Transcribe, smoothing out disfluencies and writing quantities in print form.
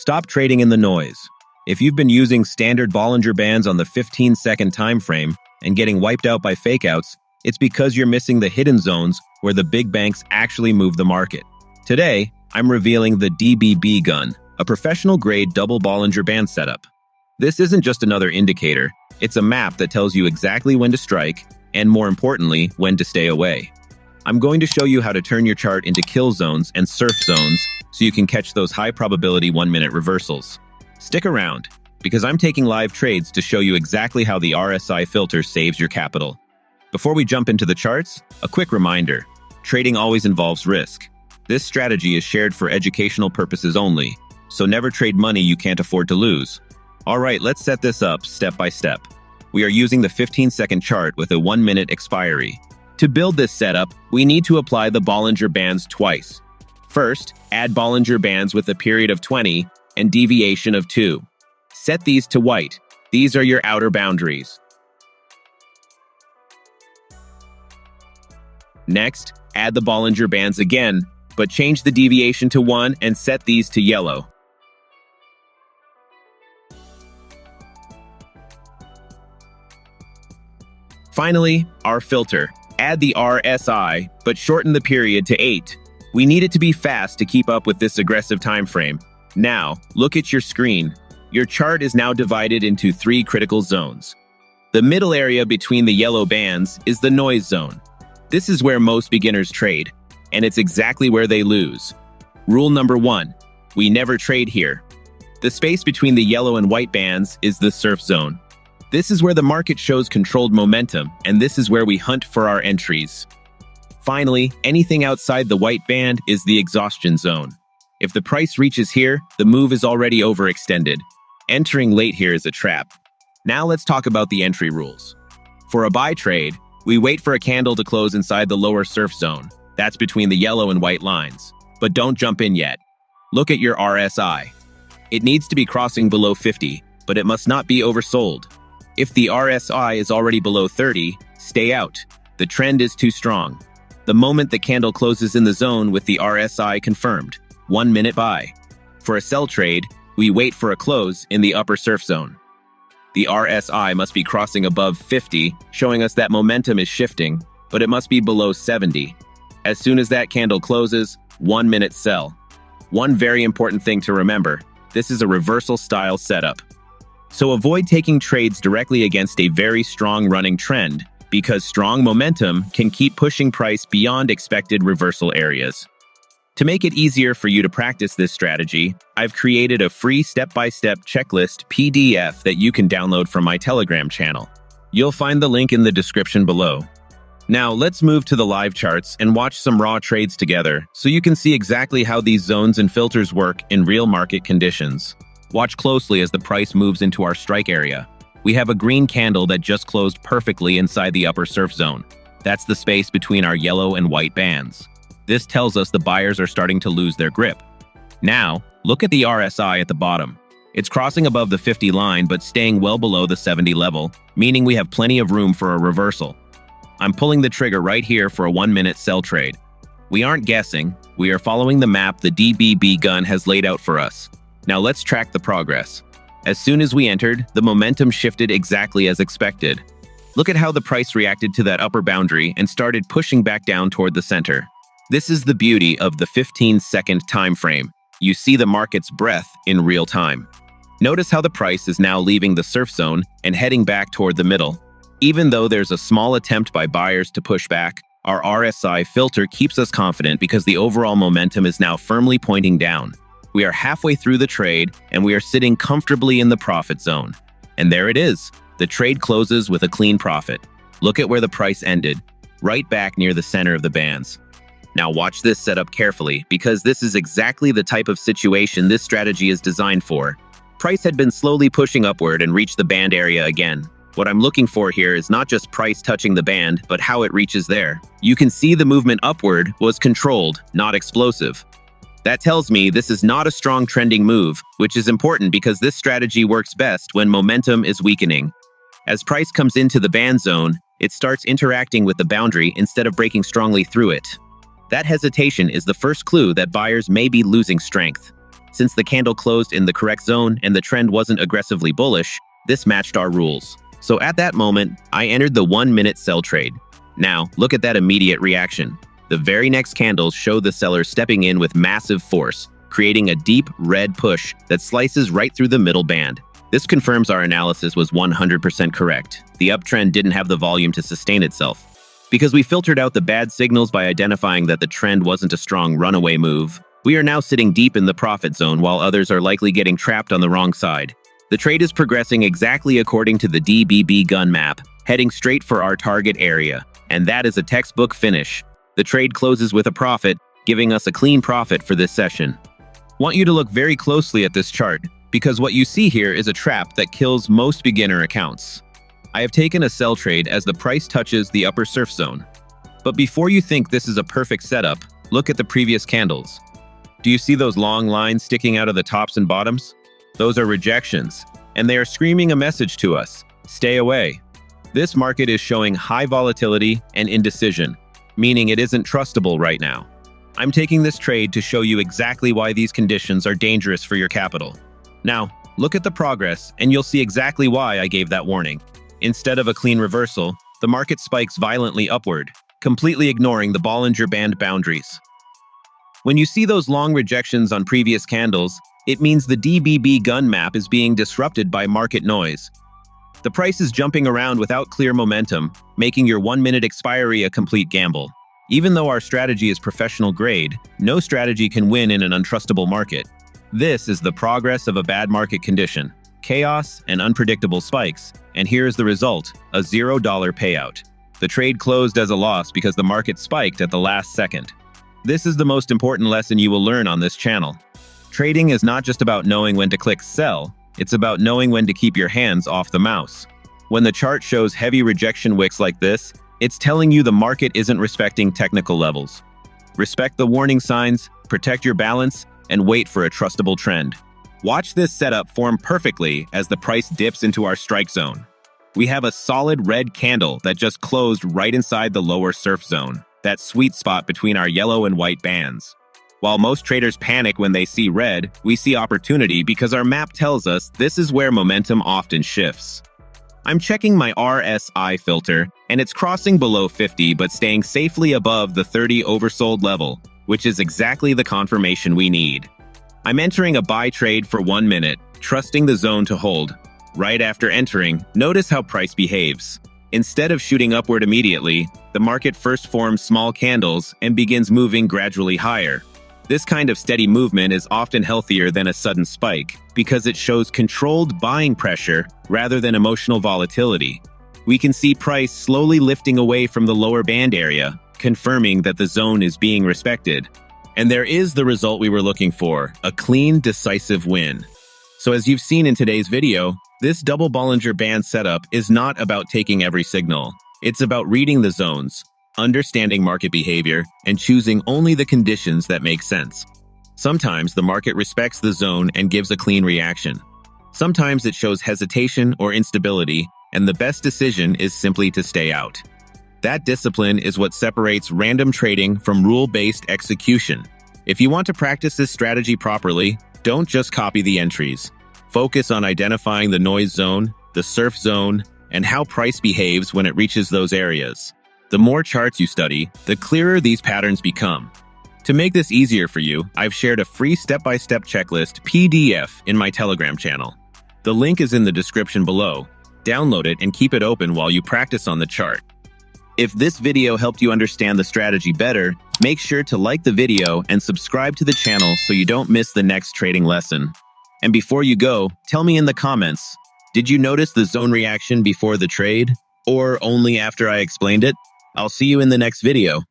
Stop trading in the noise. If you've been using standard Bollinger Bands on the 15-second time frame and getting wiped out by fakeouts, it's because you're missing the hidden zones where the big banks actually move the market. Today, I'm revealing the DBB Gun, a professional-grade double Bollinger Band setup. This isn't just another indicator, it's a map that tells you exactly when to strike, and more importantly, when to stay away. I'm going to show you how to turn your chart into kill zones and surf zones so you can catch those high-probability 1-minute reversals. Stick around, because I'm taking live trades to show you exactly how the RSI filter saves your capital. Before we jump into the charts, a quick reminder. Trading always involves risk. This strategy is shared for educational purposes only, so never trade money you can't afford to lose. Alright, let's set this up step by step. We are using the 15-second chart with a 1-minute expiry. To build this setup, we need to apply the Bollinger Bands twice. First, add Bollinger Bands with a period of 20 and deviation of 2. Set these to white. These are your outer boundaries. Next, add the Bollinger Bands again, but change the deviation to 1 and set these to yellow. Finally, our filter. Add the RSI, but shorten the period to 8. We need it to be fast to keep up with this aggressive time frame. Now, look at your screen. Your chart is now divided into 3 critical zones. The middle area between the yellow bands is the noise zone. This is where most beginners trade, and it's exactly where they lose. Rule number 1, we never trade here. The space between the yellow and white bands is the surf zone. This is where the market shows controlled momentum, and this is where we hunt for our entries. Finally, anything outside the white band is the exhaustion zone. If the price reaches here, the move is already overextended. Entering late here is a trap. Now let's talk about the entry rules. For a buy trade, we wait for a candle to close inside the lower surf zone. That's between the yellow and white lines. But don't jump in yet. Look at your RSI. It needs to be crossing below 50, but it must not be oversold. If the RSI is already below 30, stay out. The trend is too strong. The moment the candle closes in the zone with the RSI confirmed, 1-minute buy. For a sell trade, we wait for a close in the upper surf zone. The RSI must be crossing above 50, showing us that momentum is shifting, but it must be below 70. As soon as that candle closes, 1-minute sell. One very important thing to remember, this is a reversal style setup. So avoid taking trades directly against a very strong running trend, because strong momentum can keep pushing price beyond expected reversal areas. To make it easier for you to practice this strategy, I've created a free step-by-step checklist PDF that you can download from my Telegram channel. You'll find the link in the description below. Now let's move to the live charts and watch some raw trades together so you can see exactly how these zones and filters work in real market conditions. Watch closely as the price moves into our strike area. We have a green candle that just closed perfectly inside the upper surf zone. That's the space between our yellow and white bands. This tells us the buyers are starting to lose their grip. Now, look at the RSI at the bottom. It's crossing above the 50 line but staying well below the 70 level, meaning we have plenty of room for a reversal. I'm pulling the trigger right here for a 1-minute sell trade. We aren't guessing, we are following the map the DBB Gun has laid out for us. Now let's track the progress. As soon as we entered, the momentum shifted exactly as expected. Look at how the price reacted to that upper boundary and started pushing back down toward the center. This is the beauty of the 15-second time frame. You see the market's breath in real time. Notice how the price is now leaving the surf zone and heading back toward the middle. Even though there's a small attempt by buyers to push back, our RSI filter keeps us confident because the overall momentum is now firmly pointing down. We are halfway through the trade, and we are sitting comfortably in the profit zone. And there it is. The trade closes with a clean profit. Look at where the price ended, right back near the center of the bands. Now watch this setup carefully, because this is exactly the type of situation this strategy is designed for. Price had been slowly pushing upward and reached the band area again. What I'm looking for here is not just price touching the band, but how it reaches there. You can see the movement upward was controlled, not explosive. That tells me this is not a strong trending move, which is important because this strategy works best when momentum is weakening. As price comes into the band zone, it starts interacting with the boundary instead of breaking strongly through it. That hesitation is the first clue that buyers may be losing strength. Since the candle closed in the correct zone and the trend wasn't aggressively bullish, this matched our rules. So at that moment, I entered the 1-minute sell trade. Now, look at that immediate reaction. The very next candles show the seller stepping in with massive force, creating a deep red push that slices right through the middle band. This confirms our analysis was 100% correct. The uptrend didn't have the volume to sustain itself. Because we filtered out the bad signals by identifying that the trend wasn't a strong runaway move, we are now sitting deep in the profit zone while others are likely getting trapped on the wrong side. The trade is progressing exactly according to the DBB Gun map, heading straight for our target area. And that is a textbook finish. The trade closes with a profit, giving us a clean profit for this session. Want you to look very closely at this chart, because what you see here is a trap that kills most beginner accounts. I have taken a sell trade as the price touches the upper surf zone. But before you think this is a perfect setup, look at the previous candles. Do you see those long lines sticking out of the tops and bottoms? Those are rejections, and they are screaming a message to us: stay away. This market is showing high volatility and indecision, meaning it isn't trustable right now. I'm taking this trade to show you exactly why these conditions are dangerous for your capital. Now, look at the progress, and you'll see exactly why I gave that warning. Instead of a clean reversal, the market spikes violently upward, completely ignoring the Bollinger Band boundaries. When you see those long rejections on previous candles, it means the DBB Gun map is being disrupted by market noise. The price is jumping around without clear momentum, making your 1-minute expiry a complete gamble. Even though our strategy is professional grade, no strategy can win in an untrustable market. This is the progress of a bad market condition: chaos and unpredictable spikes, and here is the result: a $0 payout. The trade closed as a loss because the market spiked at the last second. This is the most important lesson you will learn on this channel. Trading is not just about knowing when to click sell, it's about knowing when to keep your hands off the mouse. When the chart shows heavy rejection wicks like this, it's telling you the market isn't respecting technical levels. Respect the warning signs, protect your balance, and wait for a trustable trend. Watch this setup form perfectly as the price dips into our strike zone. We have a solid red candle that just closed right inside the lower surf zone, that sweet spot between our yellow and white bands. While most traders panic when they see red, we see opportunity because our map tells us this is where momentum often shifts. I'm checking my RSI filter, and it's crossing below 50 but staying safely above the 30 oversold level, which is exactly the confirmation we need. I'm entering a buy trade for 1 minute, trusting the zone to hold. Right after entering, notice how price behaves. Instead of shooting upward immediately, the market first forms small candles and begins moving gradually higher. This kind of steady movement is often healthier than a sudden spike because it shows controlled buying pressure rather than emotional volatility. We can see price slowly lifting away from the lower band area, confirming that the zone is being respected. And there is the result we were looking for: a clean, decisive win. So as you've seen in today's video, this double Bollinger Band setup is not about taking every signal. It's about reading the zones, understanding market behavior, and choosing only the conditions that make sense. Sometimes the market respects the zone and gives a clean reaction. Sometimes it shows hesitation or instability, and the best decision is simply to stay out. That discipline is what separates random trading from rule-based execution. If you want to practice this strategy properly, don't just copy the entries. Focus on identifying the noise zone, the surf zone, and how price behaves when it reaches those areas. The more charts you study, the clearer these patterns become. To make this easier for you, I've shared a free step-by-step checklist PDF in my Telegram channel. The link is in the description below. Download it and keep it open while you practice on the chart. If this video helped you understand the strategy better, make sure to like the video and subscribe to the channel so you don't miss the next trading lesson. And before you go, tell me in the comments, did you notice the zone reaction before the trade? Or only after I explained it? I'll see you in the next video.